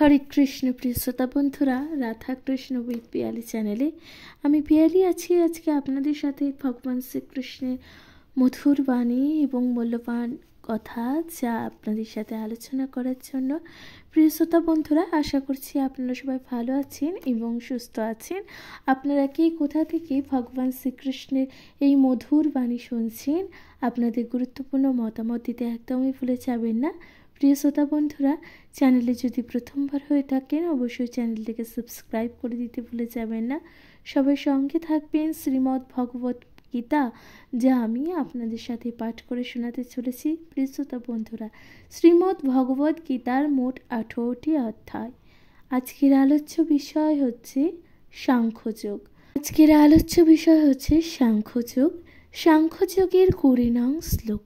हरे कृष्ण प्रिय श्रोता बंधुरा राधा कृष्ण उइथ पियाली चैनेले आमी पियाली आछि आज के आपनादेर साथे भगवान श्रीकृष्णेर मधुर बाणी एवं मूल्यवान कथा जा आपनादेर साथे आलोचना करार जन्य। प्रिय श्रोता बंधुरा आशा करछि आपनारा सबाई भालो आछेन एवं सुस्थ आछेन। आपनारा के कोथा थेके भगवान श्रीकृष्णेर एई मधुर बाणी शुनछेन आपनादेर गुरुत्वपूर्ण मतामत दिते एकदमई भुले जाबेन ना। प्रिय श्रोता बंधुरा चैनेले यदि प्रथमबार हये थाकेन अवश्यई चैनेलटिके सबस्क्राइब करे दिते भुले जाबेन ना। सबाई संगे थाकबेन श्रीमद् भगवत गीता जा आमी आपनादेर साथे पाठ करे शोनाते चलेछि। प्रिय श्रोता बंधुरा श्रीमद् भगवत गीतार मोट 18टी अध्याय। आजकेर आलोच्य विषय हच्छे सांख्ययोग। आजकेर आलोच्य विषय हच्छे सांख्ययोग। सांख्ययोगेर 20 नং श्लोक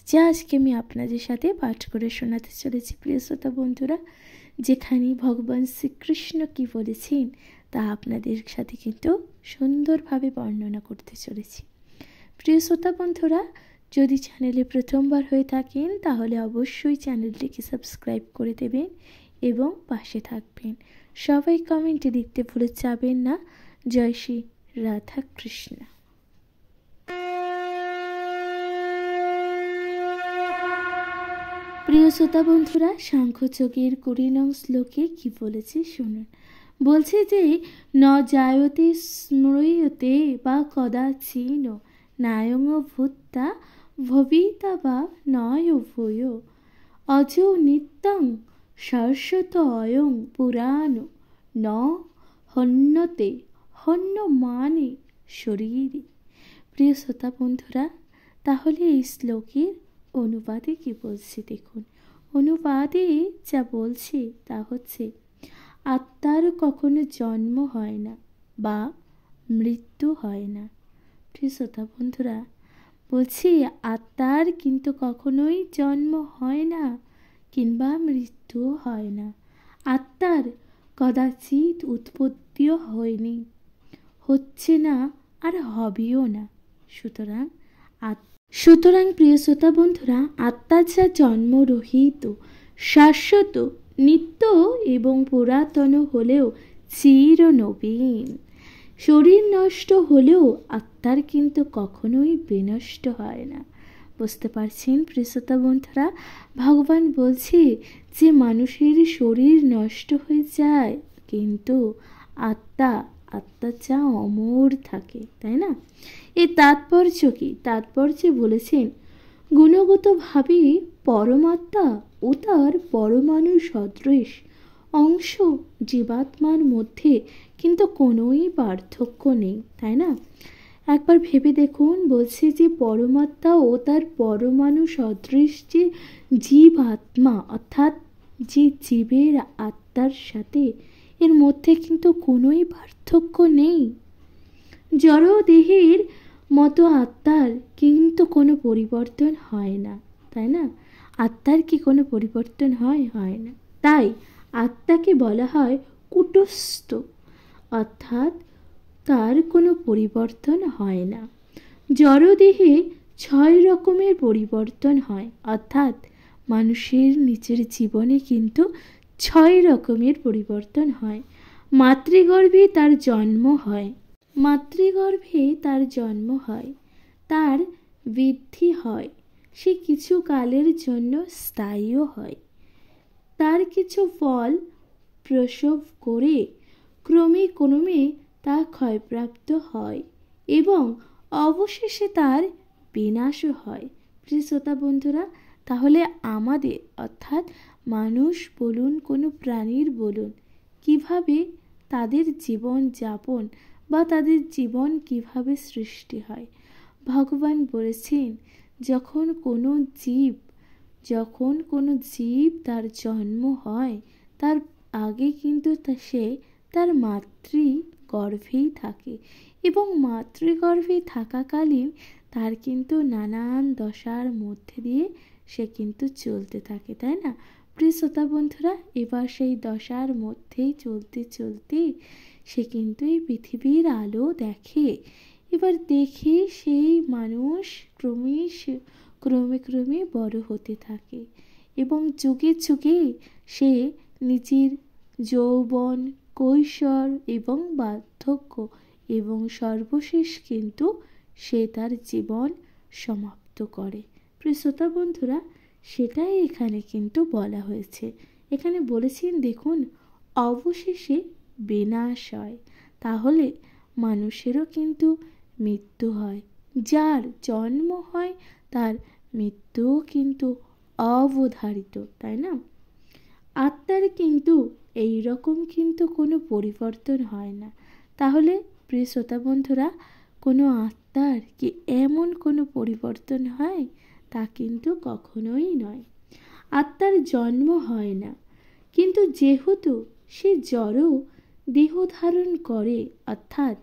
যা আজকে আমি আপনাদের সাথে পাঠ করে শোনাতে চলেছি। প্রিয় শ্রোতা বন্ধুরা যেখানে ভগবান শ্রীকৃষ্ণ কি বলেছেন তা আপনাদের সাথে কিন্তু সুন্দরভাবে বর্ণনা করতে চলেছি। প্রিয় শ্রোতা বন্ধুরা যদি চ্যানেলে প্রথমবার হয়ে থাকেন তাহলে অবশ্যই চ্যানেলটিকে সাবস্ক্রাইব করে দেবেন এবং পাশে থাকবেন। সবাই কমেন্টে লিখতে ভুলে যাবেন না জয় শ্রী রাধা কৃষ্ণ। প্রিয় শ্রোতা বন্ধুরা সাংখ্যযোগের 20 নং শ্লোকে কি বলেছে শুনুন। বলছে যে ন জায়তে স্মৃয়তে বা কদাচিন নায়ং ভূত্তা ভবিতা বা নয় ভূয় অজো নিত্যং শাশ্বত অয়ং পুরাণ ন হন্যতে হন্যমানে শরীরে। প্রিয় শ্রোতা বন্ধুরা তাহলে এই শ্লোকের অনুবাদে কি বলছে দেখুন। অনুবাদে যা বলছে তা হচ্ছে আত্মার কখনো জন্ম হয় না বা মৃত্যু হয় না। প্রিয় শ্রোতা বন্ধুরা বলছি আত্মার কিন্তু কখনোই জন্ম হয় না কিংবা মৃত্যুও হয় না। আত্মার কদাচিৎ উৎপত্তিও হয়নি, হচ্ছে না আর হবেও না। সুতরাং প্রিয় শ্রোতা বন্ধুরা আত্মা যা জন্মরহিত শাশ্বত নিত্য এবং পুরাতন হলেও চির নবীন। শরীর নষ্ট হলেও আত্মার কিন্তু কখনোই বিনষ্ট হয় না। বুঝতে পারছেন প্রিয় শ্রোতা বন্ধুরা ভগবান বলছে যে মানুষের শরীর নষ্ট হয়ে যায় কিন্তু আত্মা যা অমর থাকে, তাই না? এর তাৎপর্য কি? তাৎপর্য বলেছেন গুণগতভাবে পরমাত্মা ও তার পরমাণু সদৃশ অংশ জীবাত্মার মধ্যে কিন্তু কোনোই পার্থক্য নেই, তাই না? একবার ভেবে দেখুন বলছে যে পরমাত্মা ও তার পরমাণু সদৃশ যে জীবাত্মা অর্থাৎ যে জীবের আত্মার সাথে এর মধ্যে কিন্তু কোনোই পার্থক্য নেই। জড় দেহের মতো আত্মার কিন্তু কোনো পরিবর্তন হয় না, তাই না? আত্মার কি কোনো পরিবর্তন হয় না। তাই আত্মাকে বলা হয় কূটস্থ অর্থাৎ তার কোনো পরিবর্তন হয় না। জড় দেহে 6 রকমের পরিবর্তন হয় অর্থাৎ মানুষের নিজের জীবনে কিন্তু 6 রকমের পরিবর্তন হয়। মাতৃগর্ভে তার জন্ম হয়, তার বৃদ্ধি হয়, সে কিছু কালের জন্য স্থায়ীও হয়, তার কিছু ফল প্রসব করে ক্রমে ক্রমে তা ক্ষয়প্রাপ্ত হয় এবং অবশেষে তার বিনাশও হয়। প্রিয় শ্রোতা বন্ধুরা তাহলে আমাদের অর্থাৎ মানুষ বলুন কোনো প্রাণীর বলুন কিভাবে তাদের জীবন যাপন বা তাদের জীবন কিভাবে সৃষ্টি হয়। ভগবান বলেছেন যখন কোনো জীব তার জন্ম হয় তার আগে কিন্তু সে তার মাতৃগর্ভেই থাকে এবং মাতৃগর্ভে থাকাকালীন তার কিন্তু নানান দশার মধ্যে দিয়ে সে কিন্তু চলতে থাকে, তাই না? প্রিয় শ্রোতা বন্ধুরা এবার সেই দশার মধ্যেই চলতে চলতে সে কিন্তু এই পৃথিবীর আলো দেখে। এবার দেখে সেই মানুষ ক্রমে বড় হতে থাকে এবং যুগে যুগে সে নিজের যৌবন, কৈশোর এবং বার্ধক্য এবং সর্বশেষ কিন্তু সে তার জীবন সমাপ্ত করে। প্রিয় শ্রোতা বন্ধুরা, সেটাই এখানে কিন্তু বলা হয়েছে। এখানে বলেছেন দেখুন, অবশেষে বিনাশ হয়। তাহলে মানুষেরও কিন্তু মৃত্যু হয়। যার জন্ম হয় তার মৃত্যুও কিন্তু অবধারিত, তাই না? আত্মার কিন্তু এই রকম কিন্তু কোনো পরিবর্তন হয় না। তাহলে প্রিয় শ্রোতা বন্ধুরা, কোনো আত্মার কি এমন কোনো পরিবর্তন হয়? তা কিন্তু কখনোই নয়। আত্মার জন্ম হয় না, কিন্তু যেহেতু সে জড় দেহ ধারণ করে, অর্থাৎ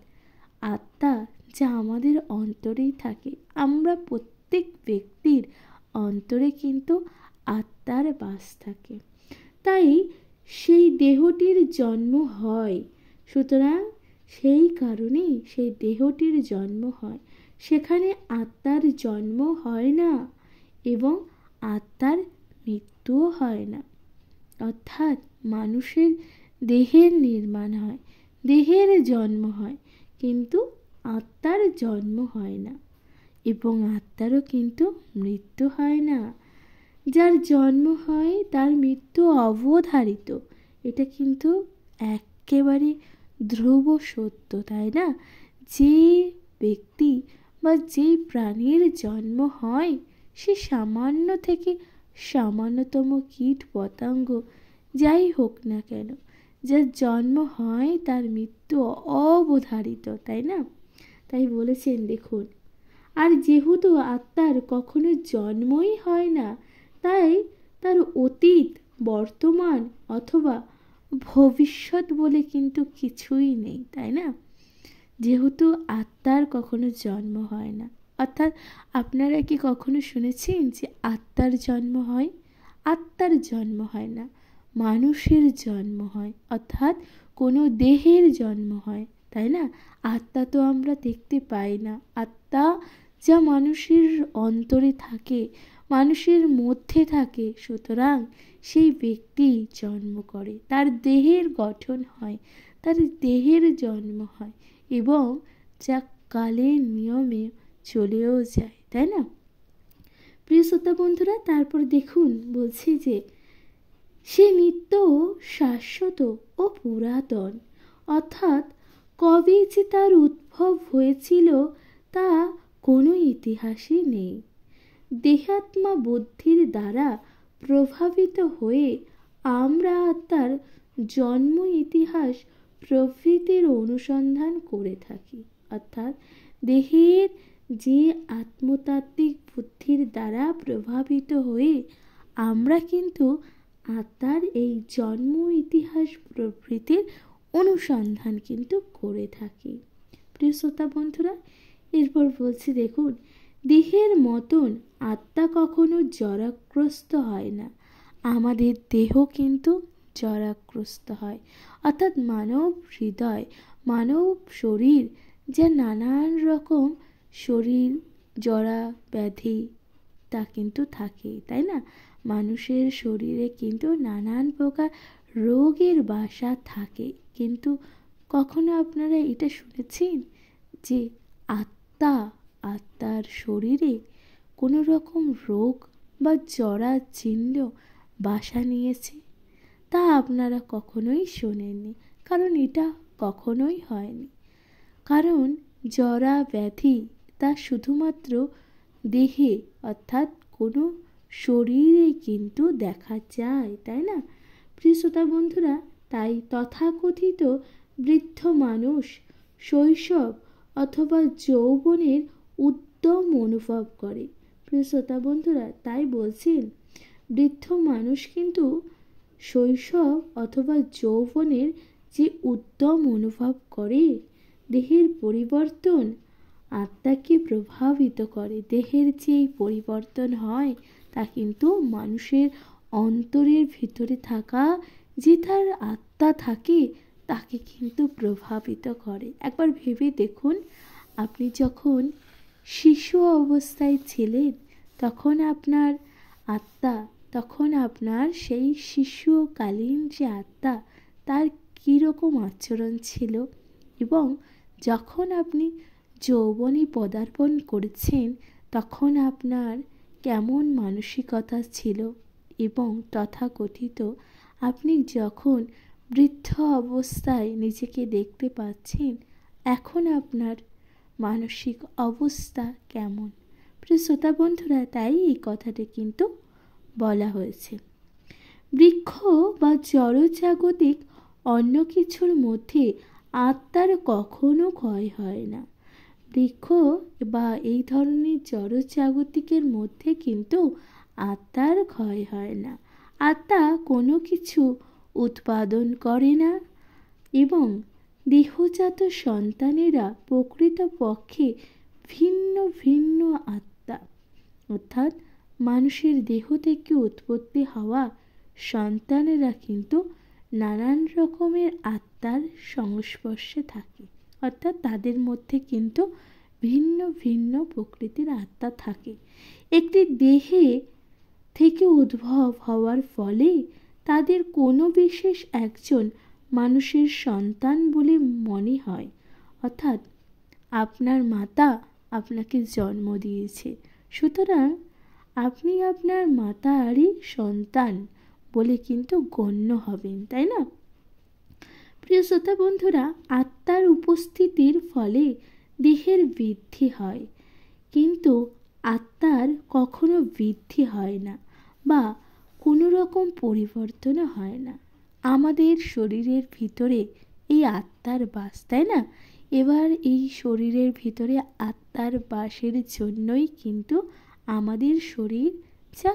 আত্মা যা আমাদের অন্তরেই থাকে, আমরা প্রত্যেক ব্যক্তির অন্তরে কিন্তু আত্মার বাস থাকে, তাই সেই দেহটির জন্ম হয়। সুতরাং সেই কারণেই সেই দেহটির জন্ম হয়, সেখানে আত্মার জন্ম হয় না এবং আত্মার মৃত্যুও হয় না। অর্থাৎ মানুষের দেহের নির্মাণ হয়, দেহের জন্ম হয়, কিন্তু আত্মার জন্ম হয় না এবং আত্মারও কিন্তু মৃত্যু হয় না। যার জন্ম হয় তার মৃত্যু অবধারিত, এটা কিন্তু একেবারে ধ্রুব সত্য, তাই না? যে ব্যক্তি বা যে প্রাণীর জন্ম হয়, সে সামান্য থেকে সামান্যতম কীট পতঙ্গ যাই হোক না কেন, যার জন্ম হয় তার মৃত্যু অবধারিত, তাই না? তাই বলেছেন দেখুন, আর যেহেতু আত্মার কখনো জন্মই হয় না, তাই তার অতীত, বর্তমান অথবা ভবিষ্যৎ বলে কিন্তু কিছুই নেই, তাই না? যেহেতু আত্মার কখনো জন্ম হয় না, অর্থাৎ আপনারা কি কখনো শুনেছেন যে আত্মার জন্ম হয়? আত্মার জন্ম হয় না, মানুষের জন্ম হয়, অর্থাৎ কোনো দেহের জন্ম হয়, তাই না? আত্মা তো আমরা দেখতে পাই না। আত্মা যা মানুষের অন্তরে থাকে, মানুষের মধ্যে থাকে, সুতরাং সেই ব্যক্তি জন্ম করে, তার দেহের গঠন হয়, তার দেহের জন্ম হয় এবং যা কালের নিয়মে চলেও যায়, তাই না? প্রিয় শ্রোতা বন্ধুরা, তারপর দেখুন বলছি যে সে নিত্য, শাশ্বত ও পুরাতন, অর্থাৎ কবে যে তার উদ্ভব হয়েছিল তা কোনো ইতিহাসই নেই। দেহাত্মা বুদ্ধির দ্বারা প্রভাবিত হয়ে আমরা তার জন্ম, ইতিহাস প্রভৃতির অনুসন্ধান করে থাকি। অর্থাৎ দেহের যে আত্মতাত্ত্বিক বুদ্ধির দ্বারা প্রভাবিত হয়ে আমরা কিন্তু আত্মার এই জন্ম, ইতিহাস প্রভৃতির অনুসন্ধান কিন্তু করে থাকি। প্রিয় শ্রোতা বন্ধুরা, এরপর বলছি দেখুন, দেহের মতন আত্মা কখনো জরাগ্রস্ত হয় না। আমাদের দেহ কিন্তু জরাগ্রস্ত হয়, অর্থাৎ মানব হৃদয়, মানব শরীর যা নানান রকম শরীর জরা ব্যাধি তা কিন্তু থাকে, তাই না? মানুষের শরীরে কিন্তু নানান প্রকার রোগের বাসা থাকে, কিন্তু কখনো আপনারা এটা শুনেছেন যে আত্মার শরীরে কোনো রকম রোগ বা জরা চিহ্ন বাসা নিয়েছে? তা আপনারা কখনোই শোনেননি, কারণ এটা কখনোই হয়নি। কারণ জরা ব্যাধি তা শুধুমাত্র দেহে, অর্থাৎ কোনো শরীরে কিন্তু দেখা যায়, তাই না? প্রিয় শ্রোতা বন্ধুরা, তাই তথাকথিত বৃদ্ধ মানুষ শৈশব অথবা যৌবনের উদ্যম অনুভব করে। প্রিয় শ্রোতা বন্ধুরা, তাই বলছেন বৃদ্ধ মানুষ কিন্তু শৈশব অথবা যৌবনের যে উদ্যম অনুভব করে, দেহের পরিবর্তন আত্মাকে প্রভাবিত করে। দেহের যে পরিবর্তন হয় তা কিন্তু মানুষের অন্তরের ভিতরে থাকা যে তার আত্মা থাকে তাকে কিন্তু প্রভাবিত করে। একবার ভেবে দেখুন, আপনি যখন শিশু অবস্থায় ছিলেন তখন আপনার আত্মা, তখন আপনার সেই শিশুকালীন যে আত্মা তার কীরকম আচরণ ছিল, এবং যখন আপনি যৌবনে পদার্পণ করেছেন তখন আপনার কেমন মানসিকতা ছিল, এবং তথাকথিত আপনি যখন বৃদ্ধ অবস্থায় নিজেকে দেখতে পাচ্ছেন এখন আপনার মানসিক অবস্থা কেমন। প্রিয় শ্রোতা বন্ধুরা, তাই এই কথাটি কিন্তু বলা হয়েছে। বৃক্ষ বা জড়জাগতিক অন্য কিছুর মধ্যে আত্মার কখনো ক্ষয় হয় না। বৃক্ষ বা এই ধরনের জড়জাগতিকের মধ্যে কিন্তু আত্মার ক্ষয় হয় না। আত্মা কোনো কিছু উৎপাদন করে না, এবং দেহজাত সন্তানেরা প্রকৃতপক্ষে ভিন্ন ভিন্ন আত্মা, অর্থাৎ মানুষের দেহ থেকে উৎপত্তি হওয়া সন্তানেরা কিন্তু নানান রকমের আত্মার সংস্পর্শে থাকে, অর্থাৎ তাদের মধ্যে কিন্তু ভিন্ন ভিন্ন প্রকৃতির আত্মা থাকে। একটি দেহে থেকে উদ্ভব হওয়ার ফলে তাদের কোনো বিশেষ একজন মানুষের সন্তান বলে মনে হয়, অর্থাৎ আপনার মাতা আপনাকে জন্ম দিয়েছে, সুতরাং আপনি আপনার মাতারই সন্তান বলে কিন্তু গণ্য হবেন, তাই না? প্রিয় শ্রোতা বন্ধুরা, আত্মার উপস্থিতির ফলে দেহের বৃদ্ধি হয়, কিন্তু আত্মার কখনো বৃদ্ধি হয় না বা কোনো রকম পরিবর্তনও হয় না। আমাদের শরীরের ভিতরে এই আত্মার বাস, তাই না? এবার এই শরীরের ভিতরে আত্মার বাসের জন্যই কিন্তু আমাদের শরীর যা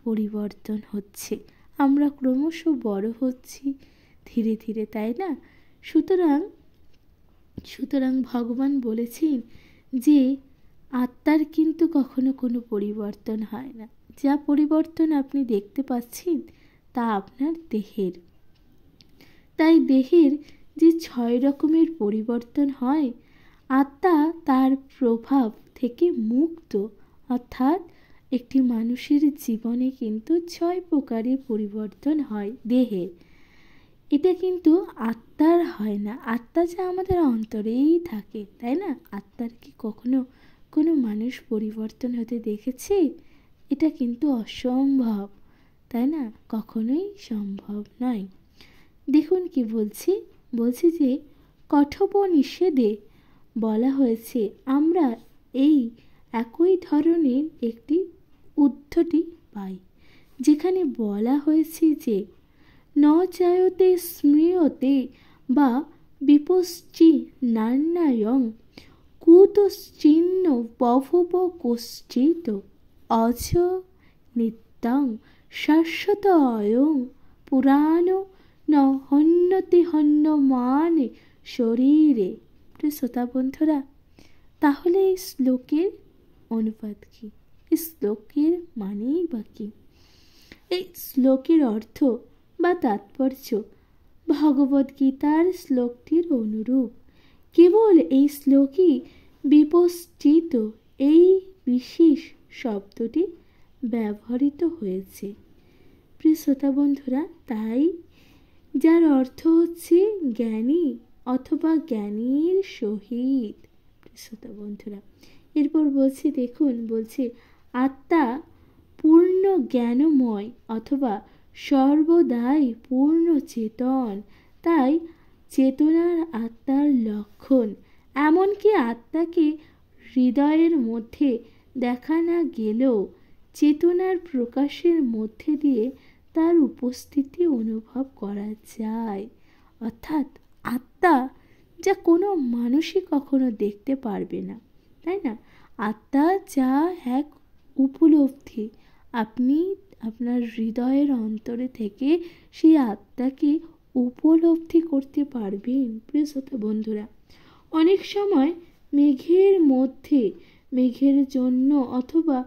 পরিবর্তন হচ্ছে, আমরা ক্রমশ বড় হচ্ছি ধীরে ধীরে, তাই না? সুতরাং ভগবান বলেছেন যে আত্মার কিন্তু কখনো কোনো পরিবর্তন হয় না। যা পরিবর্তন আপনি দেখতে পাচ্ছেন তা আপনার দেহের। তাই দেহের যে 6 রকমের পরিবর্তন হয়, আত্মা তার প্রভাব থেকে মুক্ত, অর্থাৎ একটি মানুষের জীবনে কিন্তু 6 প্রকারের পরিবর্তন হয় দেহের। এটা কিন্তু আত্মার হয় না। আত্মা যা আমাদের অন্তরেই থাকে, তাই না? আত্মার কি কখনো কোনো মানুষ পরিবর্তন হতে দেখেছে? এটা কিন্তু অসম্ভব, তাই না? কখনোই সম্ভব নয়। দেখুন কি বলছি যে কঠোপনিষদে বলা হয়েছে, আমরা এই একই ধরনের একটি উদ্ধৃতি পাই, যেখানে বলা হয়েছে যে ন চায়তে স্মৃয়তে বা বিপশ্চি নান্যায়ং কুতশ্চিন্ন বভুব কশ্চিৎ অজ নিত্যং শাশ্বত অয়ং পুরাণ ন হন্যতি হন্যমানে শরীরে। শ্রোতা বন্ধুরা, তাহলে এই শ্লোকের অনুবাদ কি? এই শ্লোকের মানেই বা কি? এই শ্লোকের অর্থ বা তাৎপর্য ভগবদ্গীতার শ্লোকটির অনুরূপ। কেবল এই শ্লোকই বিপশ্চিত এই বিশেষ শব্দটি ব্যবহৃত হয়েছে। প্রিয় শ্রোতা বন্ধুরা, তাই যার অর্থ হচ্ছে জ্ঞানী অথবা জ্ঞানীর সহিত। শ্রোতা বন্ধুরা, এরপর বলছে আত্মা পূর্ণ জ্ঞানময় অথবা সর্বদাই পূর্ণ চেতন, তাই চেতনার আত্মার লক্ষণ। এমনকি আত্মাকে হৃদয়ের মধ্যে দেখা না গেলেও চেতনার প্রকাশের মধ্যে দিয়ে তার উপস্থিতি অনুভব করা যায়, অর্থাৎ আত্মা যা কোনো মানুষই কখনো দেখতে পারবে না, তাই না? আত্মা যা এক উপলব্ধি, আপনি আপনার হৃদয়ের অন্তরে থেকে সেই আত্মাকে উপলব্ধি করতে পারবেন। প্রিয় শ্রোতা বন্ধুরা, অনেক সময় মেঘের জন্য অথবা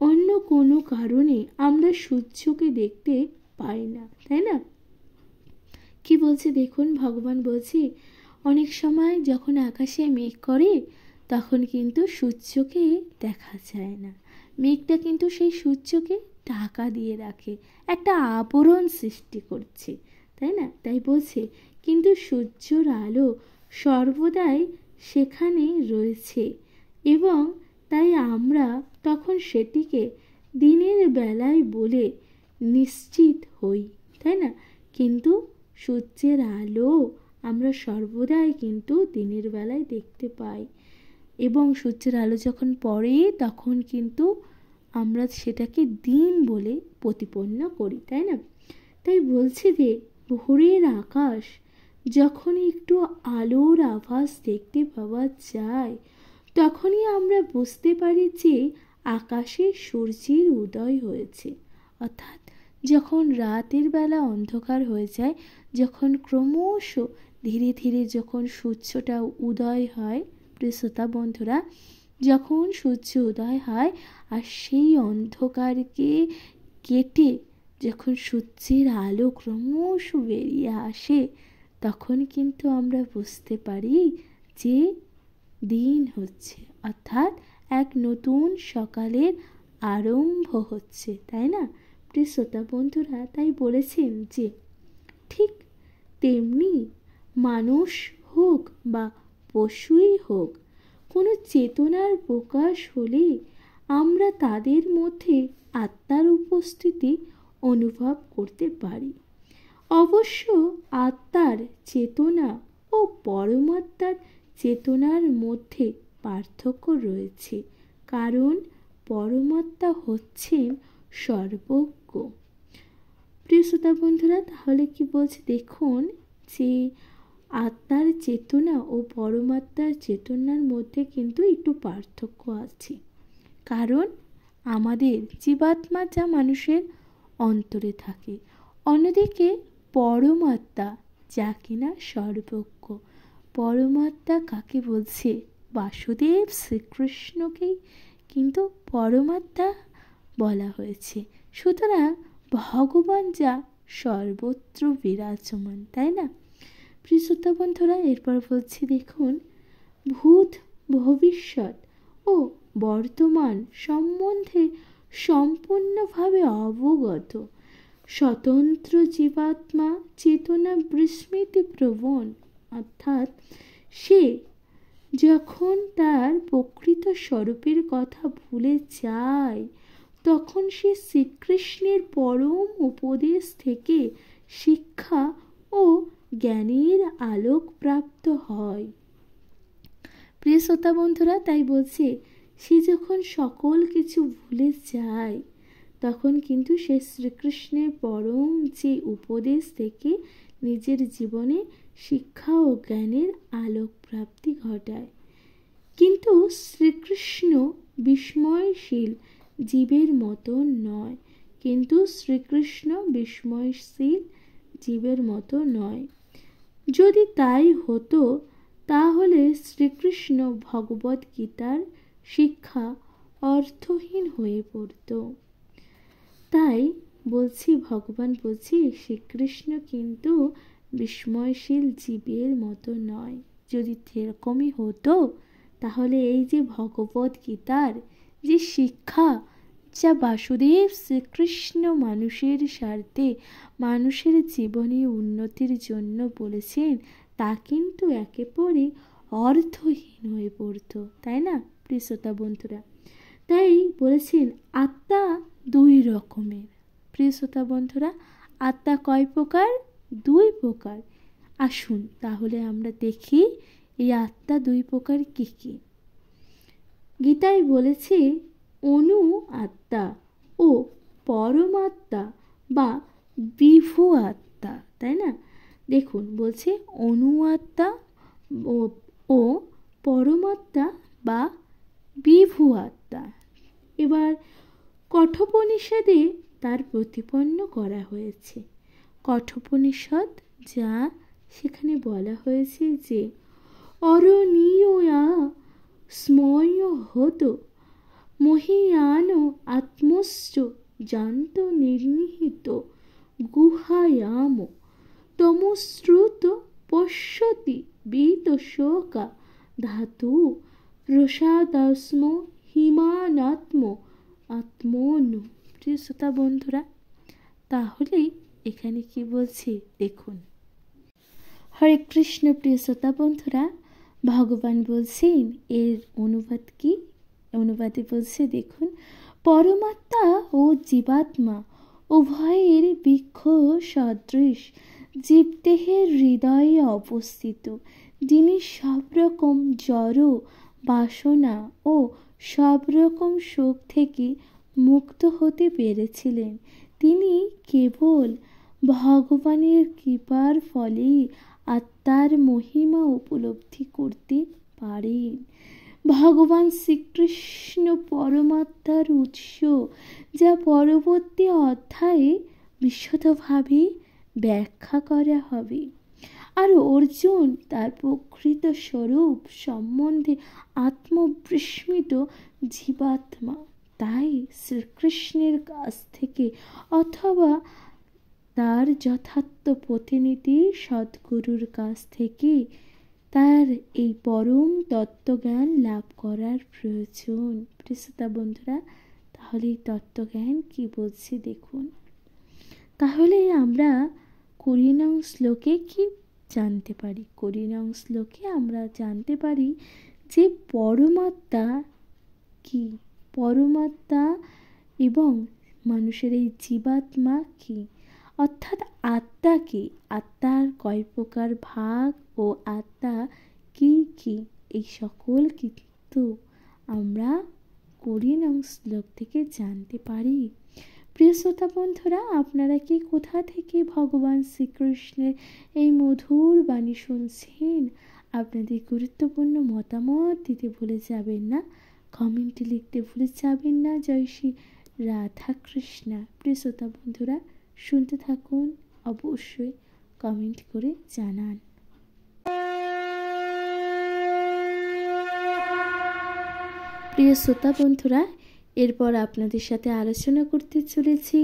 অন্য কোনো কারণে আমরা সূর্যকে দেখতে পাই না, তাই না? কি বলছে দেখুন, ভগবান বলছে অনেক সময় যখন আকাশে মেঘ করে তখন কিন্তু সূর্যকে দেখা যায় না। মেঘটা কিন্তু সেই সূর্যকে ঢাকা দিয়ে রাখে, একটা আবরণ সৃষ্টি করছে, তাই না? তাই বলছে কিন্তু সূর্যের আলো সর্বদাই সেখানে রয়েছে এবং তাই আমরা তখন সেটিকে দিনের বেলায় বলে নিশ্চিত হই, তাই না? কিন্তু সূর্যের আলো আমরা সর্বদাই কিন্তু দিনের বেলায় দেখতে পাই এবং সূর্যের আলো যখন পড়ে তখন কিন্তু আমরা সেটাকে দিন বলে প্রতিপন্ন করি, তাই না? তাই বলছে যে ভোরের আকাশ যখন একটু আলোর আভাস দেখতে পাওয়া যায় তখনই আমরা বুঝতে পারি যে আকাশে সূর্যের উদয় হয়েছে। অর্থাৎ যখন রাতের বেলা অন্ধকার হয়ে যায়, যখন ক্রমশ ধীরে ধীরে যখন সূর্যটা উদয় হয়, প্রিয় শ্রোতা বন্ধুরা, যখন সূর্য উদয় হয় আর সেই অন্ধকারকে কেটে যখন সূর্যের আলো ক্রমশ বেরিয়ে আসে তখন কিন্তু আমরা বুঝতে পারি যে দিন হচ্ছে, অর্থাৎ এক নতুন সকালের আরম্ভ হচ্ছে, তাই না? প্রিয় শ্রোতা বন্ধুরা, তাই বলেছেন যে ঠিক তেমনি মানুষ হোক বা পশুই হোক, কোনো চেতনার প্রকাশ হলে আমরা তাদের মধ্যে আত্মার উপস্থিতি অনুভব করতে পারি। অবশ্য আত্মার চেতনা ও পরমাত্মার চেতনার মধ্যে পার্থক্য রয়েছে, কারণ পরমাত্মা হচ্ছেন সর্বজ্ঞ। প্রিয় শ্রোতা বন্ধুরা, তাহলে কি বলছে দেখুন যে আত্মার চেতনা ও পরমাত্মার চেতনার মধ্যে কিন্তু একটু পার্থক্য আছে, কারণ আমাদের জীবাত্মা যা মানুষের অন্তরে থাকে, অন্যদিকে পরমাত্মা যা কিনা সর্বজ্ঞ। পরমাত্মা কাকে বলছে? বাসুদেব শ্রীকৃষ্ণকেই কিন্তু পরমাত্মা বলা হয়েছে। সুতরাং ভগবান যা সর্বত্র বিরাজমান, তাই না? প্রিয় শ্রোতা বন্ধুরা, এরপর বলছি দেখুন, ভূত ভবিষ্যৎ ও বর্তমান সম্বন্ধে সম্পূর্ণভাবে অবগত স্বতন্ত্র জীবাত্মা চেতনা বিস্মৃতি প্রবণ, অর্থাৎ সে যখন তার প্রকৃত স্বরূপের কথা ভুলে যায় তখন সে শ্রীকৃষ্ণের পরম উপদেশ থেকে শিক্ষা ও জ্ঞানের আলোক প্রাপ্ত হয়। প্রিয় শ্রোতা বন্ধুরা, তাই বলছে সে যখন সকল কিছু ভুলে যায় তখন কিন্তু সে শ্রীকৃষ্ণের পরম যে উপদেশ থেকে নিজের জীবনে শিক্ষা ও জ্ঞানের আলোক প্রাপ্তি ঘটায়। কিন্তু শ্রীকৃষ্ণ বিস্ময়শীল জীবের মতো নয়, কিন্তু শ্রীকৃষ্ণ বিস্ময়শীল জীবের মতো নয়। যদি তাই হতো তাহলে শ্রীকৃষ্ণ ভগবদ গীতার শিক্ষা অর্থহীন হয়ে পড়ত। তাই বলছি, ভগবান বলছি শ্রীকৃষ্ণ কিন্তু বিস্ময়শীল জীবের মতো নয়। যদি সেরকমই হতো তাহলে এই যে ভগবদ গীতার যে শিক্ষা যা বাসুদেব শ্রীকৃষ্ণ মানুষের স্বার্থে মানুষের জীবনে উন্নতির জন্য বলেছেন তা কিন্তু একেবারে অর্থহীন হয়ে পড়ত, তাই না প্রিয় শ্রোতা বন্ধুরা? তাই বলেছেন আত্মা দুই রকমের। প্রিয় শ্রোতা বন্ধুরা, আত্মা কয় প্রকার? দুই প্রকার। আসুন তাহলে আমরা দেখি এই আত্মা দুই প্রকার কি কি। গীতায় বলেছে অনু আত্মা ও পরমাত্মা বা বিভু আত্মা, তাই না? দেখুন বলছে অনু আত্মা ও পরমাত্মা বা বিভু আত্মা। এবার কঠোপনিষদে তার প্রতিপন্ন করা হয়েছে। কঠোপনিষদ যা সেখানে বলা হয়েছে যে অরণীয়া স্ময় হত মহীয়ান আত্মশ্চ জান্ত নির্নিহিত গুহায়াম তমশ্রুত পশ্যতি বীত শোকা ধাতু প্রসাদাস্ম হিমানাত্ম আত্মনু। প্রিয় শ্রোতা বন্ধুরা, তাহলে এখানে কি বলছি দেখুন। হরে কৃষ্ণ। প্রিয় শ্রোতা বন্ধুরা, ভগবান বলছেন এর অনুবাদ কি? অনুবাদে বলছে দেখুন, পরমাত্মা ও জীবাত্মা উভয়ের বৃক্ষ সদৃশ জীবদেহের হৃদয়ে অবস্থিত, যিনি সব রকম জড় বাসনা ও সব রকম শোক থেকে মুক্ত হতে পেরেছিলেন, তিনি কেবল ভগবানের কৃপার ফলে আত্মার মহিমা উপলব্ধি করতে পারেন। ভগবান শ্রীকৃষ্ণ পরমাত্মার উৎস, যা পরবর্তী অধ্যায়ে বিশদভাবে ব্যাখ্যা করা হবে। আর অর্জুন তার প্রকৃত স্বরূপ সম্বন্ধে আত্মবিস্মৃত জীবাত্মা, তাই শ্রীকৃষ্ণের কাছ থেকে অথবা তার যথার্থ প্রতিনিধি সদ্গুরুর কাছ থেকে তার এই পরম তত্ত্বজ্ঞান লাভ করার প্রয়োজন। প্রিয় বন্ধুরা, তাহলে এই তত্ত্বজ্ঞান কি বলছি দেখুন। তাহলে আমরা 20 নং শ্লোকে কি জানতে পারি? 20 নং শ্লোকে আমরা জানতে পারি যে পরমাত্মা কি, পরমাত্মা এবং মানুষের এই জীবাত্মা কি, অর্থাৎ আত্মা কি, আত্মার কয় প্রকার ভাগ ও আত্মা কি কি, এই সকল কিন্তু আমরা 20 নং শ্লোক থেকে জানতে পারি। প্রিয় শ্রোতা বন্ধুরা, আপনারা কি কোথা থেকে ভগবান শ্রীকৃষ্ণের এই মধুর বাণী শুনছেন? আপনাদের গুরুত্বপূর্ণ মতামত দিতে ভুলে যাবেন না, কমেন্টে লিখতে ভুলে যাবেন না। জয় শ্রী রাধা কৃষ্ণা। প্রিয় শ্রোতা বন্ধুরা, শুনতে থাকুন, অবশ্যই কমেন্ট করে জানান। প্রিয় শ্রোতা বন্ধুরা, এরপর আপনাদের সাথে আলোচনা করতে চলেছি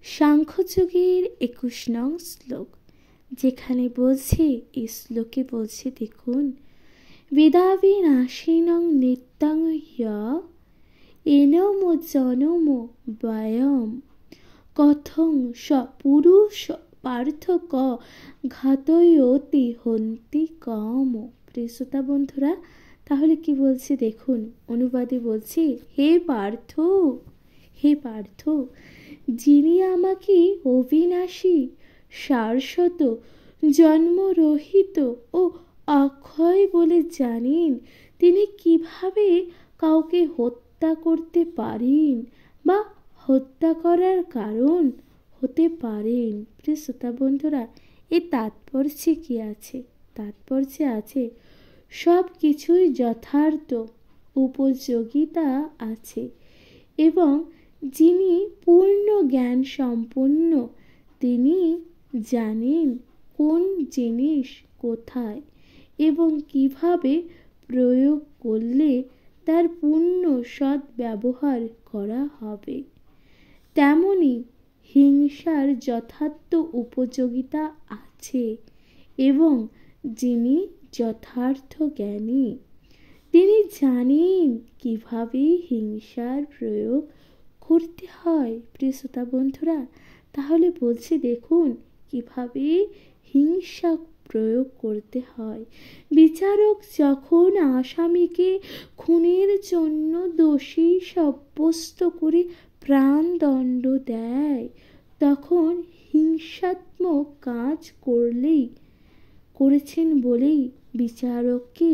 সাংখ্যযোগের 21 নং শ্লোক, যেখানে বলছে, এই শ্লোকে বলছে দেখুন, বেদাবিনাশিনং নিত্যং ইয় এনম জনম ব্যয়ম কথং স পুরুষ পার্থক্য ঘাতয়তি হন্তি কাম। প্রিয় শ্রোতা বন্ধুরা, তাহলে কি বলছে দেখুন। অনুবাদে বলছি, হে পার্থ, হে পার্থ, যিনি আমাকে অবিনাশী, শাশ্বত, জন্মরহিত ও অক্ষয় বলে জানেন, তিনি কিভাবে কাউকে হত্যা করতে পারেন বা হত্যা করার কারণ হতে পারেন। প্রিয় শ্রোতা বন্ধুরা, এর তাৎপর্যে কি আছে? তাৎপর্যে আছে সব কিছুই যথার্থ উপযোগিতা আছে এবং যিনি পূর্ণ জ্ঞান সম্পন্ন, তিনি জানেন কোন জিনিস কোথায় এবং কিভাবে প্রয়োগ করলে তার পূর্ণ সৎ ব্যবহার করা হবে। তেমনি হিংসার যথার্থ উপযোগিতা আছে এবং যিনি যথার্থ জ্ঞানী, তিনি জানেন কিভাবে হিংসার প্রয়োগ করতে হয়। প্রিয় শ্রোতা বন্ধুরা, তাহলে বলছি দেখুন কিভাবে হিংসা প্রয়োগ করতে হয়। বিচারক যখন আসামিকে খুনের জন্য দোষী সাব্যস্ত করে প্রাণদণ্ড দেয়, তখন হিংসাত্মক কাজ করেছেন বলেই বিচারককে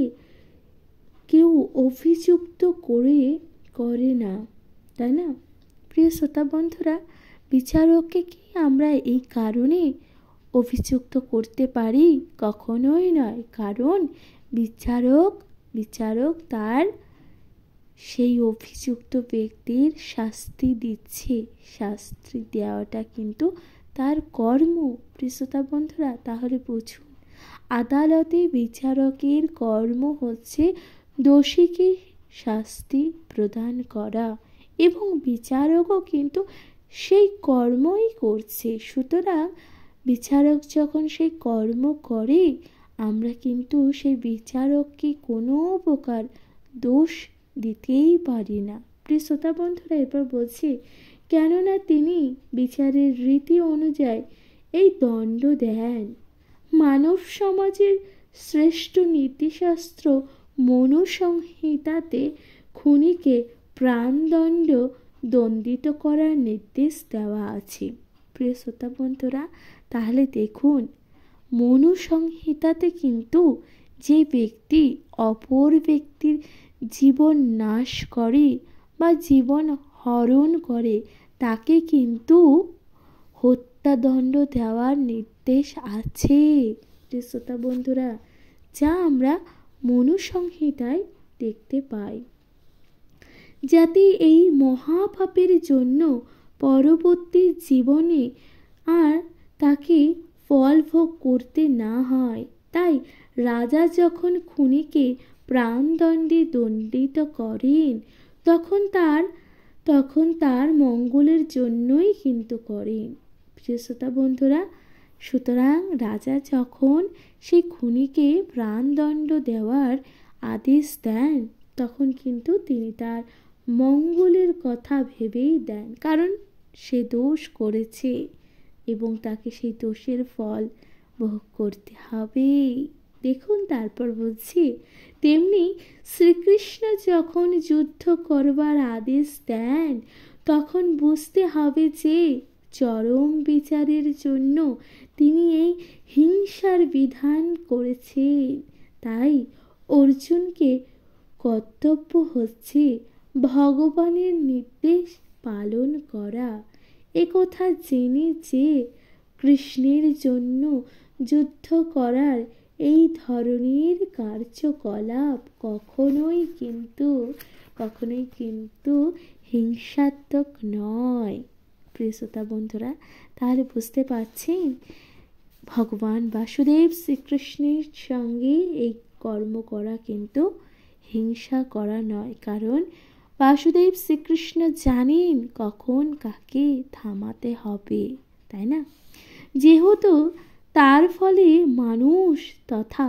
কেউ অভিযুক্ত করে না, তাই না? প্রিয় শ্রোতা বন্ধুরা, বিচারককে কি আমরা এই কারণে অভিযুক্ত করতে পারি? কখনোই নয়। কারণ বিচারক তার সেই অভিযুক্ত ব্যক্তির শাস্তি দিচ্ছে। শাস্তি দেওয়াটা কিন্তু তার কর্ম। প্রিয় শ্রোতা বন্ধুরা, তাহলে বুঝুন, আদালতে বিচারকের কর্ম হচ্ছে দোষীকে শাস্তি প্রদান করা এবং বিচারকও কিন্তু সেই কর্মই করছে। সুতরাং বিচারক যখন সেই কর্ম করে, আমরা কিন্তু সেই বিচারককে কোনো প্রকার দোষ দিতেই পারি না। প্রিয় শ্রোতা বন্ধুরা, এরপর বলছি, কেননা তিনি বিচারের রীতি অনুযায়ী এই দণ্ড দেন। মানব সমাজের শ্রেষ্ঠ নীতিশাস্ত্র মনুসংহিতাতে খুনিকে প্রাণদণ্ড দণ্ডিত করার নির্দেশ দেওয়া আছে। প্রিয় শ্রোতা বন্ধুরা, তাহলে দেখুন, মনুসংহিতাতে কিন্তু যে ব্যক্তি অপর ব্যক্তির জীবন নাশ করে বা জীবন হরণ করে তাকে কিন্তু হত্যাদণ্ড দেওয়ার নির্দেশ আছে। প্রিয় শ্রোতা বন্ধুরা, যা আমরা মনুসংহিতায় দেখতে পাই। যাতে এই মহাপাপের জন্য পরবর্তী জীবনে আর তাকে ফল ভোগ করতে না হয়, তাই রাজা যখন খুনিকে প্রাণদণ্ডে দণ্ডিত করেন তখন তার মঙ্গলের জন্যই কিন্তু করেন। প্রিয় শ্রোতা বন্ধুরা, সুতরাং রাজা যখন সেই খুনিকে প্রাণদণ্ড দেওয়ার আদেশ দেন তখন কিন্তু তিনি তার মঙ্গলের কথা ভেবেই দেন, কারণ সে দোষ করেছে এবং তাকে সেই দোষের ফল ভোগ করতে হবে। দেখুন, তারপর বলছি, তেমনি শ্রীকৃষ্ণ যখন যুদ্ধ করবার আদেশ দেন তখন বুঝতে হবে যে চরম বিচারের জন্য তিনি এই হিংসার বিধান করেছেন। তাই অর্জুনকে কর্তব্য হচ্ছে ভগবানের নির্দেশ পালন করা। একথা জেনে যে কৃষ্ণের জন্য যুদ্ধ করার এই ধরনের কার্যকলাপ কখনোই কিন্তু হিংসাত্মক নয়। প্রিয় শ্রোতা বন্ধুরা, তাহলে বুঝতে পারছেন ভগবান বাসুদেব শ্রীকৃষ্ণের সঙ্গে এই কর্ম করা কিন্তু হিংসা করা নয়, কারণ বাসুদেব শ্রীকৃষ্ণ জানেন কখন কাকে থামাতে হবে, তাই না? যেহেতু তার ফলে মানুষ তথা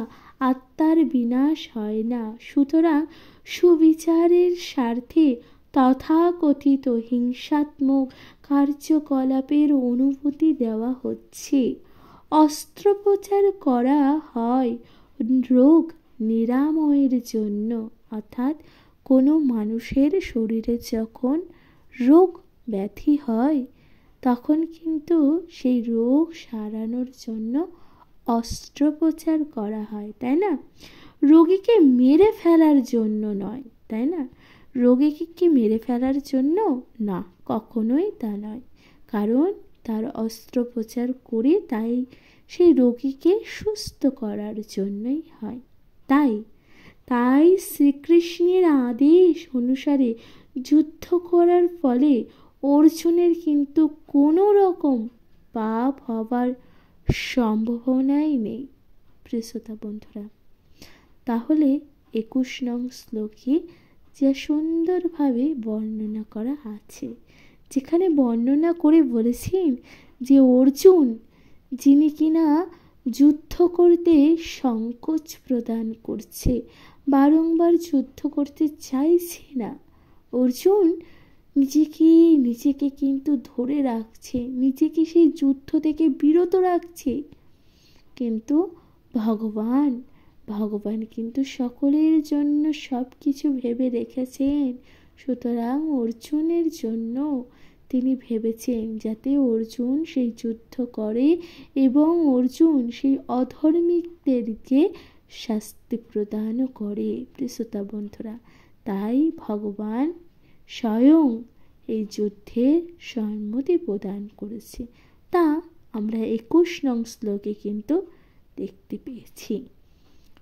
আত্মার বিনাশ হয় না, সুতরাং সুবিচারের স্বার্থে তথাকথিত হিংসাত্মক কার্যকলাপের অনুমতি দেওয়া হচ্ছে। অস্ত্রোপচার করা হয় রোগ নিরাময়ের জন্য, অর্থাৎ কোনো মানুষের শরীরে যখন রোগ ব্যাধি হয় তখন কিন্তু সেই রোগ সারানোর জন্য অস্ত্রোপচার করা হয়, তাই না? রোগীকে মেরে ফেলার জন্য নয়, তাই না? রোগীকে মেরে ফেলার জন্য না, কখনোই তা নয়, কারণ তার অস্ত্রোপচার করে তাই সেই রোগীকে সুস্থ করার জন্যই হয়। তাই শ্রীকৃষ্ণের আদেশ অনুসারে যুদ্ধ করার ফলে অর্জুনের কিন্তু কোনো রকম পাপ হবার সম্ভাবনাই নেই। প্রিয় শ্রোতা বন্ধুরা, তাহলে 21 নং শ্লোকে যা সুন্দরভাবে বর্ণনা করা আছে, যেখানে বর্ণনা করে বলেছেন যে অর্জুন, যিনি কিনা যুদ্ধ করতে সংকোচ প্রদান করছে, বারংবার যুদ্ধ করতে চাইছে না, অর্জুন নিজেকে কিন্তু ধরে রাখছে, নিজেকে সেই যুদ্ধ থেকে বিরত রাখছে, কিন্তু ভগবান কিন্তু সকলের জন্য সব কিছু ভেবে রেখেছেন। সুতরাং অর্জুনের জন্য তিনি ভেবেছেন যাতে অর্জুন সেই যুদ্ধ করে এবং অর্জুন সেই অধর্মিকদেরকে শাস্তি প্রদান করে। শ্রোতা বন্ধুরা, তাই ভগবান স্বয়ং এই যুদ্ধের সম্মতি প্রদান করেছে, তা আমরা 21 নং শ্লোকে কিন্তু দেখতে পেয়েছি।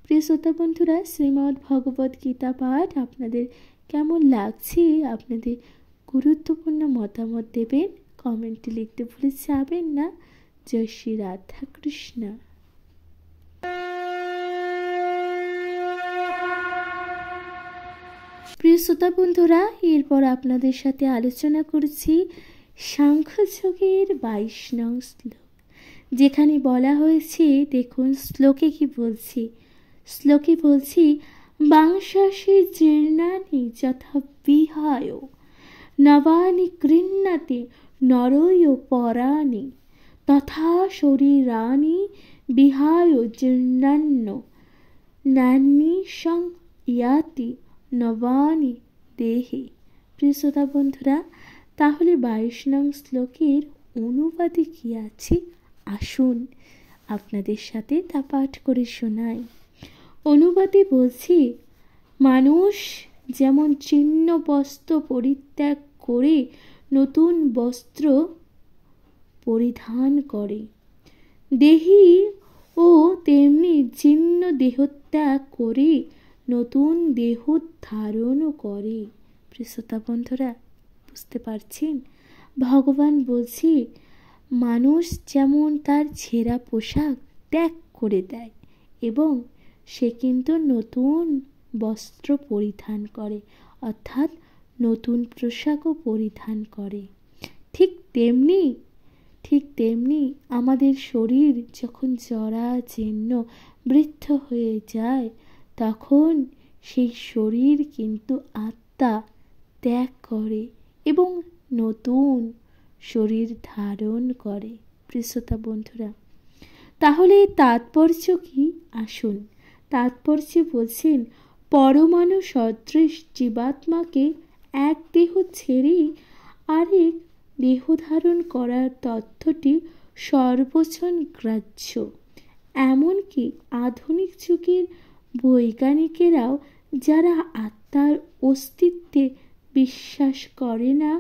প্রিয় শ্রোতা বন্ধুরা, শ্রীমদ্ ভগবদ গীতা পাঠ আপনাদের কেমন লাগছে? আপনাদের গুরুত্বপূর্ণ মতামত দেবেন, কমেন্টে লিখতে ভুলে যাবেন না। জয় শ্রী রাধা কৃষ্ণ। প্রিয় শ্রোতা বন্ধুরা, এরপর আপনাদের সাথে আলোচনা করছি সাংখ্যযোগের 22 নং শ্লোক, যেখানে বলা হয়েছে, দেখুন শ্লোকে কি বলছি, শ্লোকে বলছি, বাংশাসে জীর্ণানি যথা বিহায় নবানি গৃহ্ণাতি নরয় পরাণি তথা শরীরাণি বিহায় জীর্ণান্য নান্যি সং ইয়াতি নবানি দেহে। প্রিয় শ্রোতা বন্ধুরা, তাহলে 22 নং শ্লোকের অনুবাদে কি আছে আসুন আপনাদের সাথে তা পাঠ করে শোনাই। অনুবাদে বলছি, মানুষ যেমন জীর্ণ বস্ত্র পরিত্যাগ করে নতুন বস্ত্র পরিধান করে, দেহী ও তেমনি জীর্ণ দেহত্যাগ করে নতুন দেহ ধারণও করে। প্রিয় শ্রোতা বন্ধুরা, বুঝতে পারছেন? ভগবান বলছি, মানুষ যেমন তার ছেঁড়া পোশাক ত্যাগ করে দেয় এবং সে কিন্তু নতুন বস্ত্র পরিধান করে, অর্থাৎ নতুন পোশাকও পরিধান করে, ঠিক তেমনি আমাদের শরীর যখন জরা জীর্ণ বৃদ্ধ হয়ে যায়, তখন সেই শরীর কিন্তু আত্মা ত্যাগ করে এবং নতুন শরীর ধারণ করে। প্রিয় শ্রোতা বন্ধুরা, তাহলে তাৎপর্য কি আসুন। তাৎপর্যে বলছেন, পরমাণু সদৃশ জীবাত্মাকে এক দেহ ছেড়ে আরেক দেহ ধারণ করার তথ্যটি সর্বজন গ্রাহ্য। এমনকি আধুনিক যুগের বৈজ্ঞানিকেরাও, যারা আত্মার অস্তিত্বে বিশ্বাস করে না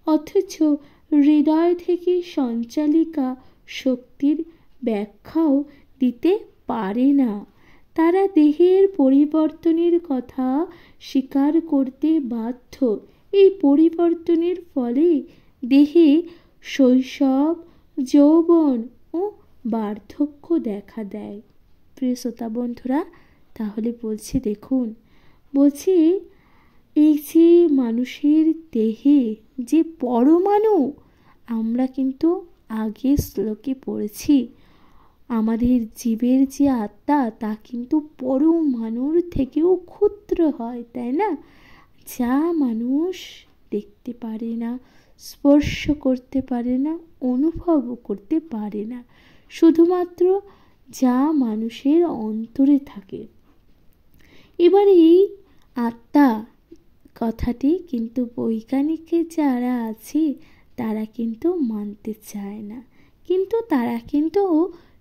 অথচ হৃদয় থেকে সঞ্চালিকা শক্তির ব্যাখ্যাও দিতে পারে না, তারা দেহের পরিবর্তনের কথা স্বীকার করতে বাধ্য। এই পরিবর্তনের ফলে দেহে শৈশব, যৌবন ও বার্ধক্য দেখা দেয়। প্রিয় শ্রোতা বন্ধুরা, তাহলে বলছি দেখুন, বলছি এই যে মানুষের দেহে যে পরমাণু, আমরা কিন্তু আগে শ্লোকে পড়েছি, আমাদের জীবের যে আত্মা তা কিন্তু পরমাণুর থেকেও ক্ষুদ্র হয়, তাই না? যা মানুষ দেখতে পারে না, স্পর্শ করতে পারে না, অনুভব করতে পারে না, শুধুমাত্র যা মানুষের অন্তরে থাকে। এবার এই আত্মা কথাটি কিন্তু বৈজ্ঞানিকে যারা আছে তারা কিন্তু মানতে চায় না, কিন্তু তারা কিন্তু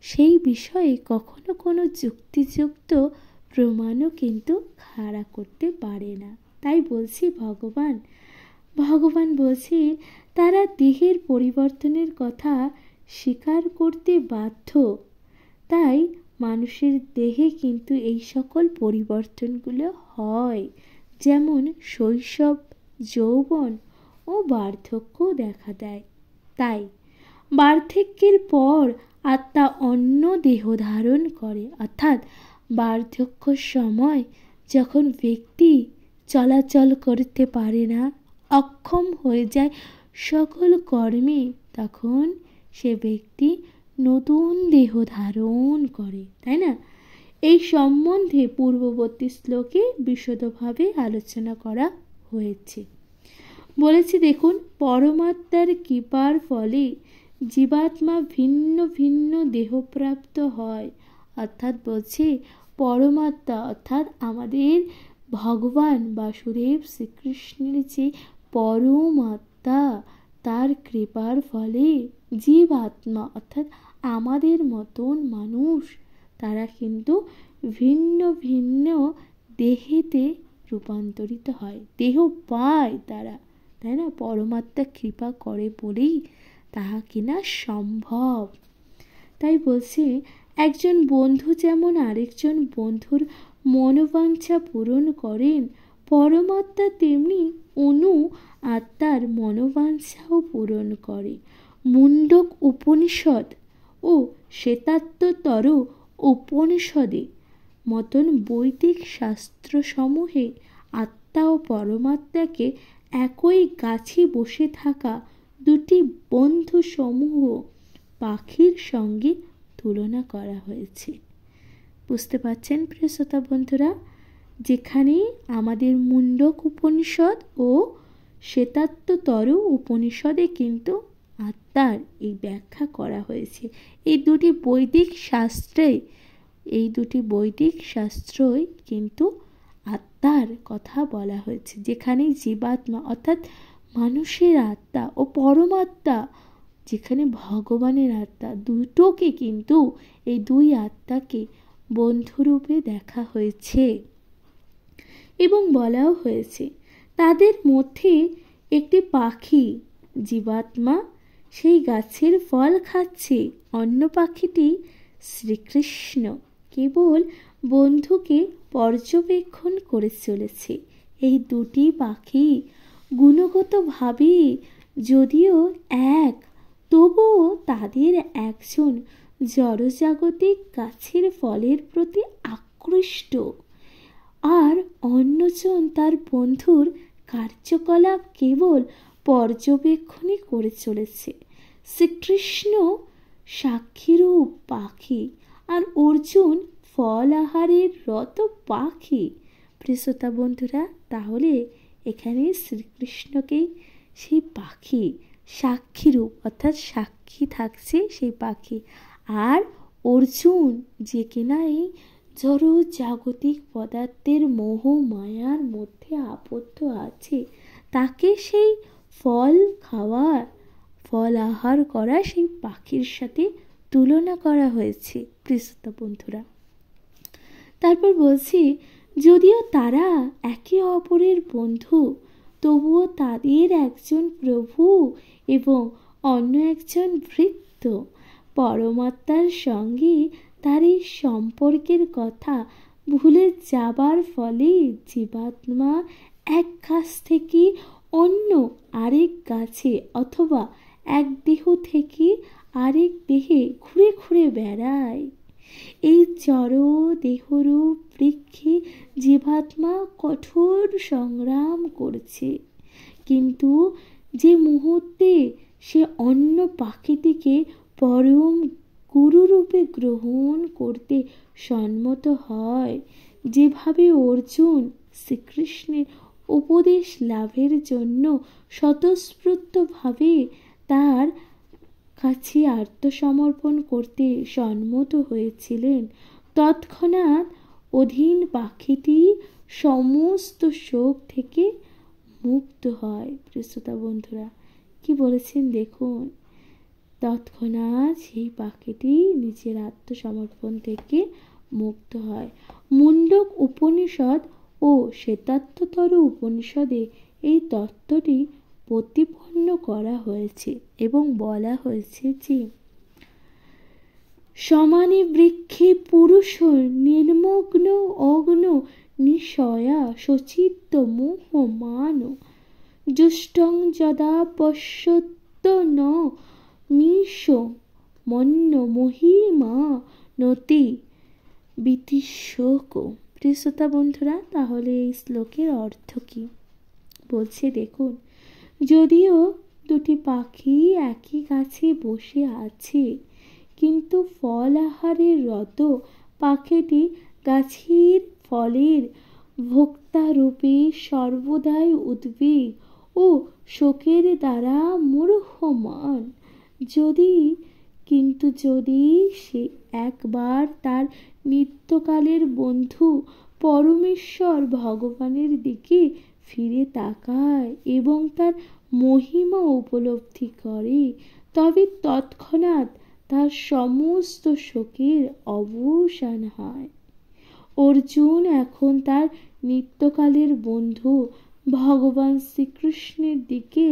সেই বিষয়ে কখনো কোনো যুক্তিযুক্ত প্রমাণও কিন্তু খাড়া করতে পারে না। তাই বলছি ভগবান বলছি, তারা দেহের পরিবর্তনের কথা স্বীকার করতে বাধ্য। তাই মানুষের দেহে কিন্তু এই সকল পরিবর্তনগুলো হয়, যেমন শৈশব, যৌবন ও বার্ধক্য দেখা দেয়। তাই বার্ধক্যের পর আত্মা অন্য দেহ ধারণ করে, অর্থাৎ বার্ধক্যর সময় যখন ব্যক্তি চলাচল করতে পারে না, অক্ষম হয়ে যায় সকল কর্মে, তখন সে ব্যক্তি নতুন দেহ ধারণ করে, তাই না? এই সম্বন্ধে পূর্ববর্তী শ্লোকে বিশদভাবে আলোচনা করা হয়েছে। বলেছি দেখুন, পরমাত্মার কৃপার ফলে জীবাত্মা ভিন্ন ভিন্ন দেহপ্রাপ্ত হয়, অর্থাৎ বলছি পরমাত্মা অর্থাৎ আমাদের ভগবান বাসুদেব শ্রীকৃষ্ণের যে পরমাত্মা, তার কৃপার ফলে জীবাত্মা অর্থাৎ আমাদের মতন মানুষ, তারা কিন্তু ভিন্ন ভিন্ন দেহেতে রূপান্তরিত হয়, দেহ পায় তারা, তাই না? পরমাত্মা কৃপা করে বলেই তাহা কিনা সম্ভব। তাই বলছি, একজন বন্ধু যেমন আরেকজন বন্ধুর মনোবাঞ্ছা পূরণ করেন, পরমাত্মা তেমনি অনু আত্মার মনোবাঞ্ছাও পূরণ করে। মুন্ডক উপনিষদ ও শ্বেতাত্তর উপনিষদে মতন বৈদিক শাস্ত্রসমূহে আত্মা ও পরমাত্মাকে একই গাছে বসে থাকা দুটি বন্ধু সমূহ পাখির সঙ্গে তুলনা করা হয়েছে। বুঝতে পারছেন প্রিয় শ্রোতা বন্ধুরা? যেখানে আমাদের মুন্ডক উপনিষদ ও শ্বেতাত্তর উপনিষদে কিন্তু আত্মার এই ব্যাখ্যা করা হয়েছে। এই দুটি বৈদিক শাস্ত্রই কিন্তু আত্মার কথা বলা হয়েছে, যেখানে জীবাত্মা অর্থাৎ মানুষের আত্মা ও পরমাত্মা, যেখানে ভগবানের আত্মা, দুটোকে কিন্তু এই দুই আত্মাকে বন্ধুরূপে দেখা হয়েছে। এবং বলাও হয়েছে তাদের মধ্যে একটি পাখি জীবাত্মা সেই গাছের ফল খাচ্ছে, অন্য পাখিটি শ্রীকৃষ্ণ কেবল বন্ধুকে পর্যবেক্ষণ করে চলেছে। এই দুটি পাখি গুণগতভাবে যদিও এক, তবুও তাদের একজন জড়জাগতিক গাছের ফলের প্রতি আকৃষ্ট, আর অন্যজন তার বন্ধুর কার্যকলাপ কেবল পর্যবেক্ষণই করে চলেছে। শ্রীকৃষ্ণ সাক্ষীরূপ পাখি আর অর্জুন ফল আহারের রত পাখি। প্রিয়শ্রোতা বন্ধুরা, তাহলে এখানে শ্রীকৃষ্ণকেই সেই পাখি সাক্ষীরূপ অর্থাৎ সাক্ষী থাকছে সেই পাখি, আর অর্জুন যে কিনা এই জড় জাগতিক পদার্থের মোহ মায়ার মধ্যে আবদ্ধ আছে, তাকে সেই ফল আহার করা সেই পাখির সাথে তুলনা করা হয়েছে। প্রিয়শ্রোতা বন্ধুরা, তারপর বলছি, যদিও তারা একে অপরের বন্ধু, তবুও তাদের একজন প্রভু এবং অন্য একজন ভৃত্য। পরমাত্মার সঙ্গে তার এই সম্পর্কের কথা ভুলে যাবার ফলে জীবাত্মা এক গাছ থেকে অন্য আরেক গাছে অথবা এক দেহ থেকে আরেক দেহে ঘুরে ঘুরে বেড়ায়। এই জড় দেহরূপ বৃক্ষে জীবাত্মা কঠোর সংগ্রাম করছে, কিন্তু যে মুহূর্তে সে অন্য পাখিটিকে পরম গুরুরূপে গ্রহণ করতে সম্মত হয়, যেভাবে অর্জুন শ্রীকৃষ্ণের উপদেশ লাভের জন্য স্বতঃস্ফূর্তভাবে তার কাছে আত্মসমর্পণ করতে সম্মত হয়েছিলেন, তৎক্ষণাৎ অধীন পাখিটি সমস্ত শোক থেকে মুক্ত হয়। প্রিয়শ্রোতা বন্ধুরা, কি বলেছেন দেখুন, তৎক্ষণাৎ সেই পাখিটি নিজের আত্মসমর্পণ থেকে মুক্ত হয়। মুন্ডক উপনিষদ ও শ্বেতাত্তর উপনিষদে এই তত্ত্বটি প্রতিপন্ন করা হয়েছে এবং বলা হয়েছে যে সমানে বৃক্ষে পুরুষ নির্মগ্ন অগ্ন নিশয়া সচিত্ত মোহমান জুষ্টং যদা পশ্যত ন মিশ মন্য মহিমা নতি বিতিশোক। প্রিয়শ্রোতা বন্ধুরা, তাহলে এই শ্লোকের অর্থ কি বলছে দেখুন, যদিও দুটি পাখি একই গাছে বসে আছে, কিন্তু ফল আহারের রত পাখিটি গাছের ফলের ভোক্তারূপে সর্বদাই উদ্বেগ ও শোকের দ্বারা মূঢ়মান। যদি সে একবার তার নিত্যকালের বন্ধু পরমেশ্বর ভগবানের দিকে ফিরে তাকায় এবং তার মহিমা উপলব্ধি করে, তবে তৎক্ষণাৎ তার সমস্ত শোকের অবসান হয়। অর্জুন এখন তার নিত্যকালের বন্ধু ভগবান শ্রীকৃষ্ণের দিকে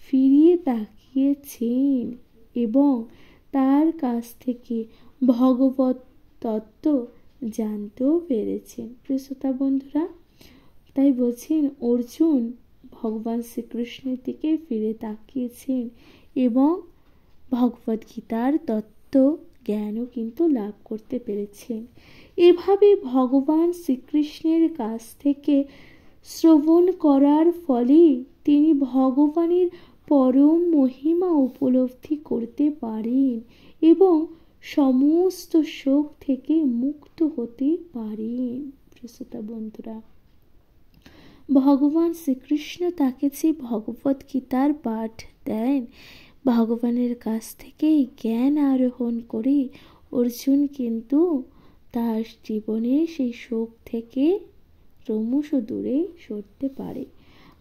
ফিরিয়ে তাকিয়েছেন এবং তার কাছ থেকে ভগবত তত্ত্ব জানতেও পেরেছেন। প্রিয়শ্রোতা বন্ধুরা, তাই বলছেন অর্জুন ভগবান শ্রীকৃষ্ণের দিকে ফিরে তাকিয়েছেন এবং ভগবদ্গীতার তত্ত্ব জ্ঞানও কিন্তু লাভ করতে পেরেছেন। এভাবে ভগবান শ্রীকৃষ্ণের কাছ থেকে শ্রবণ করার ফলে তিনি ভগবানের পরম মহিমা উপলব্ধি করতে পারেন এবং সমস্ত শোক থেকে মুক্ত হতে পারেন। প্রিয়শ্রোতা বন্ধুরা, ভগবান শ্রীকৃষ্ণ তাকে যে ভগবদ্গীতার পাঠ দেন, ভগবানের কাছ থেকে জ্ঞান আরোহণ করে অর্জুন কিন্তু তার জীবনে সেই শোক থেকে ক্রমশ দূরে সরতে পারে।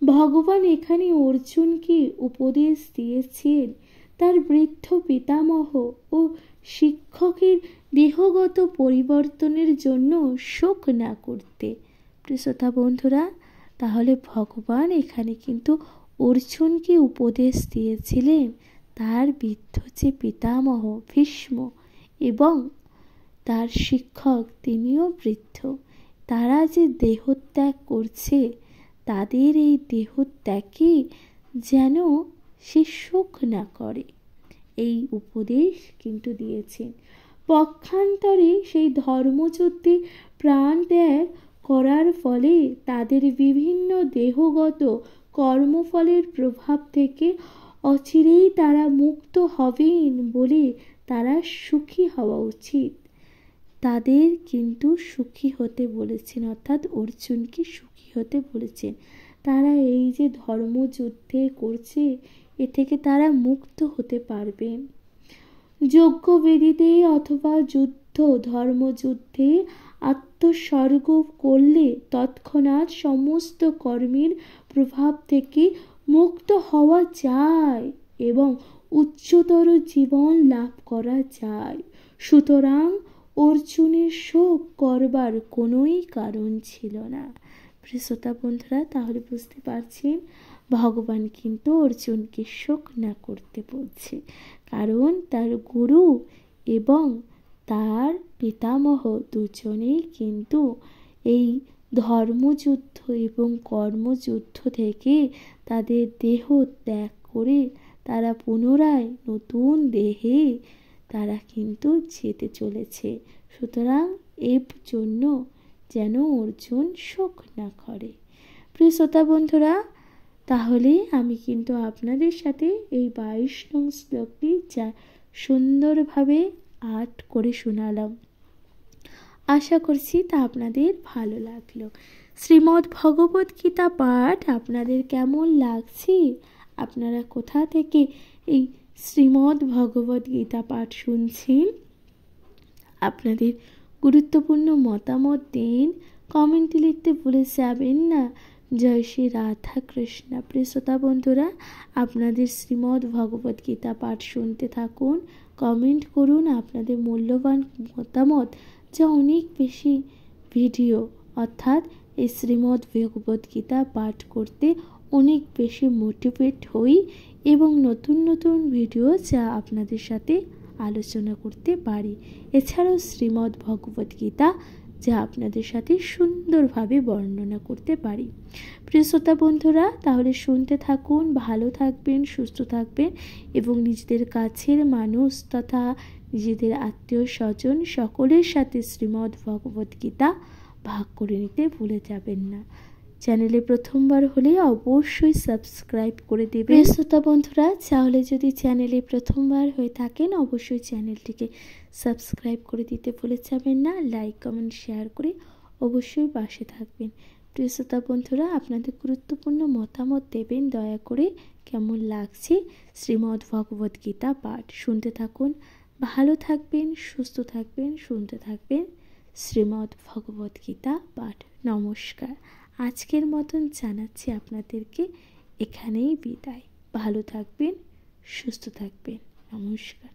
ভগবান এখানে অর্জুনকে উপদেশ দিয়েছেন তার বৃদ্ধ পিতামহ ও শিক্ষকের দেহগত পরিবর্তনের জন্য শোক না করতে। শ্রোতা বন্ধুরা, তাহলে ভগবান এখানে কিন্তু অর্জুনকে উপদেশ দিয়েছিলেন তার বৃদ্ধ যে পিতামহ ভীষ্ম এবং তার শিক্ষক তিনিও বৃদ্ধ, তারা যে দেহত্যাগ করছে তাদের এই দেহত্যাগে যেন সে শোক না করে, এই উপদেশ কিন্তু দিয়েছেন। পক্ষান্তরে সেই ধর্মযুদ্ধে প্রাণ ত্যাগ করার ফলে তাদের বিভিন্ন দেহগত কর্মফলের প্রভাব থেকে অচিরেই তারা মুক্ত হবেন বলে তারা সুখী হওয়া উচিত। তাদের কিন্তু সুখী হতে বলেছেন, অর্থাৎ অর্জুনকে সুখী হতে বলেছেন। তারা এই যে ধর্মযুদ্ধে করছে এ থেকে তারা মুক্ত হতে পারবেন। যজ্ঞবেদীতে অথবা ধর্মযুদ্ধে আত্মস্বর্গ করলে তৎক্ষণাৎ সমস্ত কর্মের প্রভাব থেকে মুক্ত হওয়া যায় এবং উচ্চতর জীবন লাভ করা যায়। সুতরাং অর্জুনের শোক করবার কোনোই কারণ ছিল না। শ্রোতা বন্ধুরা, তাহলে বুঝতে পারছেন ভগবান কিন্তু অর্জুনকে শোক না করতে বলছে, কারণ তার গুরু এবং তার পিতামহ দুজনেই কিন্তু এই ধর্মযুদ্ধ এবং কর্মযুদ্ধ থেকে তাদের দেহ ত্যাগ করে তারা পুনরায় নতুন দেহে তারা কিন্তু যেতে চলেছে। সুতরাং এর জন্য যেন অর্জুন শোক না করে। প্রিয় শ্রোতা বন্ধুরা, তাহলে আমি কিন্তু আপনাদের সাথে এই 22 নং শ্লোকটি যা সুন্দরভাবে আর্ট করে শোনালাম। আশা করছি তা আপনাদের ভালো লাগলো। শ্রীমদ্ ভগবত গীতা পাঠ আপনাদের কেমন লাগছে? আপনারা কোথা থেকে এই শ্রীমদ্ ভগবত গীতা পাঠ শুনছেন? আপনাদের গুরুত্বপূর্ণ মতামত দিন, কমেন্টে লিখতে ভুলে যাবেন না। জয় শ্রী রাধা কৃষ্ণ। প্রিয় শ্রোতা বন্ধুরা, আপনাদের শ্রীমদ্ ভগবত গীতা পাঠ শুনতে থাকুন, কমেন্ট করুন আপনাদের মূল্যবান মতামত, যা অনেক বেশি ভিডিও অর্থাৎ এই শ্রীমদ্ ভগবত গীতা পাঠ করতে অনেক বেশি মোটিভেট হই এবং নতুন নতুন ভিডিও যা আপনাদের সাথে আলোচনা করতে পারি। এছাড়াও শ্রীমদ্ ভগবত গীতা যা আপনাদের সাথে সুন্দরভাবে বর্ণনা করতে পারি। প্রিয় শ্রোতা বন্ধুরা, তাহলে শুনতে থাকুন, ভালো থাকবেন, সুস্থ থাকবেন এবং নিজেদের কাছের মানুষ তথা নিজেদের আত্মীয় স্বজন সকলের সাথে শ্রীমদ্ ভগবত গীতা ভাগ করে নিতে ভুলে যাবেন না। চ্যানেলে প্রথমবার হলে অবশ্যই সাবস্ক্রাইব করে দেবেন। শ্রোতা বন্ধুরা, তাহলে যদি চ্যানেলে প্রথমবার হয়ে থাকেন অবশ্যই চ্যানেলটিকে সাবস্ক্রাইব করে দিতে ভুলে যাবেন না। লাইক কমেন্ট শেয়ার করে অবশ্যই পাশে থাকবেন। প্রিয় শ্রোতা বন্ধুরা, আপনাদের গুরুত্বপূর্ণ মতামত দেবেন দয়া করে। কেমন লাগছে শ্রীমদ্ ভগবত গীতা পাঠ? শুনতে থাকুন, ভালো থাকবেন, সুস্থ থাকবেন, শুনতে থাকবেন শ্রীমদ্ ভগবত গীতা পাঠ। নমস্কার। আজকের মতন জানাচ্ছি আপনাদেরকে এখানেই বিদায়। ভালো থাকবেন, সুস্থ থাকবেন। নমস্কার।